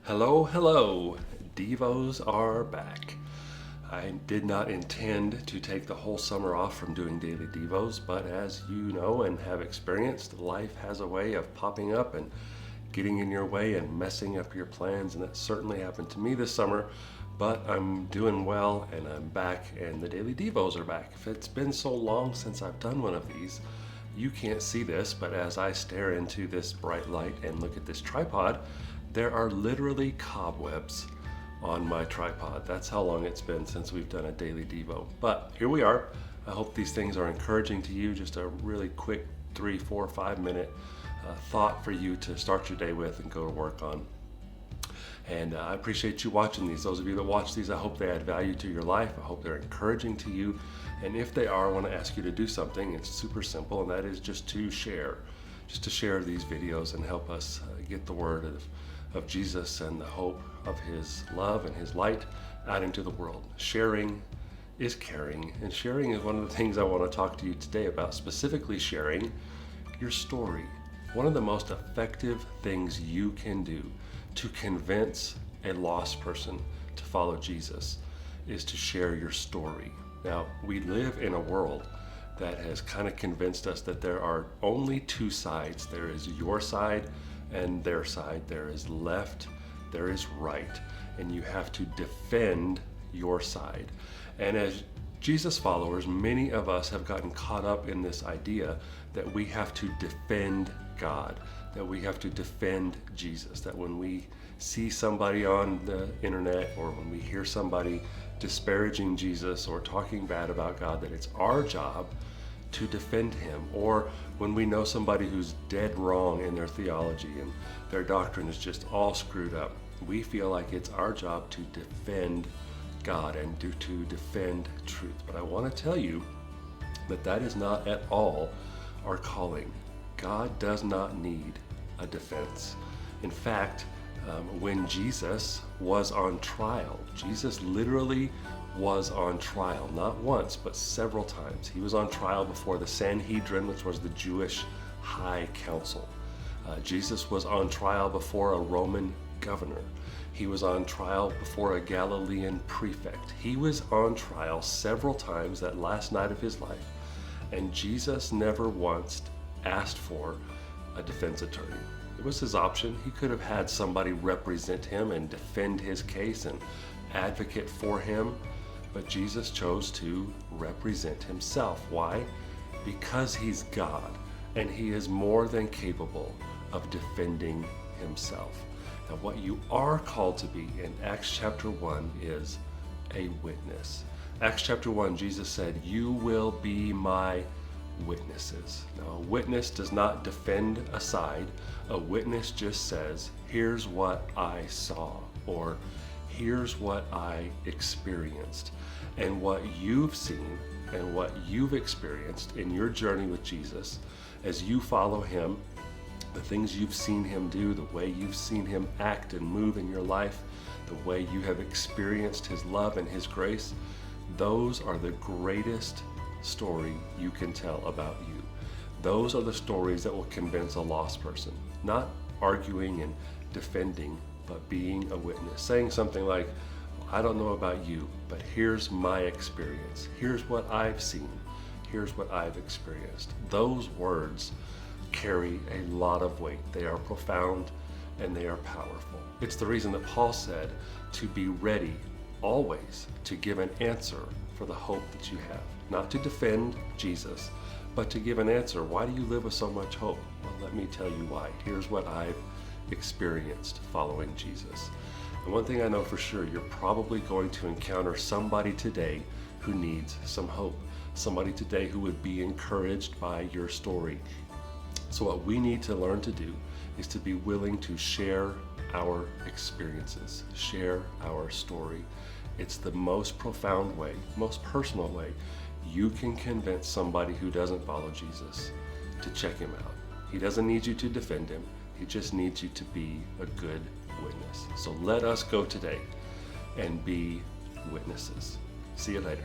Hello, hello. Devos are back. I did not intend to take the whole summer off from doing daily Devos, but as you know and have experienced, life has a way of popping up and getting in your way and messing up your plans, and that certainly happened to me this summer. But I'm doing well and I'm back, and the daily Devos are back. If it's been so long since I've done one of these, you can't see this, but as I stare into this bright light and look at this tripod, there are literally cobwebs on my tripod. That's how long it's been since we've done a daily Devo. But here we are. I hope these things are encouraging to you. Just a really quick 3, 4, 5 minute thought for you to start your day with and go to work on. And I appreciate you watching these. Those of you that watch these, I hope they add value to your life. I hope they're encouraging to you. And if they are, I want to ask you to do something. It's super simple, and that is just to share these videos and help us get the word of Jesus and the hope of his love and his light out into the world. Sharing is caring, and sharing is one of the things I want to talk to you today about, specifically sharing your story. One of the most effective things you can do to convince a lost person to follow Jesus is to share your story. Now, we live in a world that has kind of convinced us that there are only two sides. There is your side and their side. There is left, there is right, and you have to defend your side. And as Jesus followers, many of us have gotten caught up in this idea that we have to defend God, that we have to defend Jesus, that when we see somebody on the internet or when we hear somebody disparaging Jesus or talking bad about God, that it's our job to defend him. Or when we know somebody who's dead wrong in their theology and their doctrine is just all screwed up, we feel like it's our job to defend God and to defend truth. But I want to tell you that that is not at all our calling. God does not need a defense. In fact, when Jesus was on trial, Jesus literally was on trial, not once, but several times. He was on trial before the Sanhedrin, which was the Jewish high council. Jesus was on trial before a Roman governor. He was on trial before a Galilean prefect. He was on trial several times that last night of his life, and Jesus never once asked for a defense attorney. It was his option. He could have had somebody represent him and defend his case and advocate for him, but Jesus chose to represent himself. Why? Because he's God, and he is more than capable of defending himself. Now, what you are called to be in Acts chapter 1 is a witness. Acts chapter 1, Jesus said, "You will be my witnesses." Now, a witness does not defend a side. A witness just says, here's what I saw, or here's what I experienced. And what you've seen and what you've experienced in your journey with Jesus, as you follow him, the things you've seen him do, the way you've seen him act and move in your life, the way you have experienced his love and his grace, those are the greatest story you can tell about you. Those are the stories that will convince a lost person. Not arguing and defending, but being a witness. Saying something like, I don't know about you, but here's my experience. Here's what I've seen. Here's what I've experienced. Those words carry a lot of weight. They are profound and they are powerful. It's the reason that Paul said to be ready always to give an answer for the hope that you have. Not to defend Jesus, but to give an answer. Why do you live with so much hope? Well, let me tell you why. Here's what I've experienced following Jesus. And one thing I know for sure, you're probably going to encounter somebody today who needs some hope. Somebody today who would be encouraged by your story. So what we need to learn to do is to be willing to share our experiences, share our story. It's the most profound way, most personal way you can convince somebody who doesn't follow Jesus to check him out. He doesn't need you to defend him. He just needs you to be a good witness. So let us go today and be witnesses. See you later.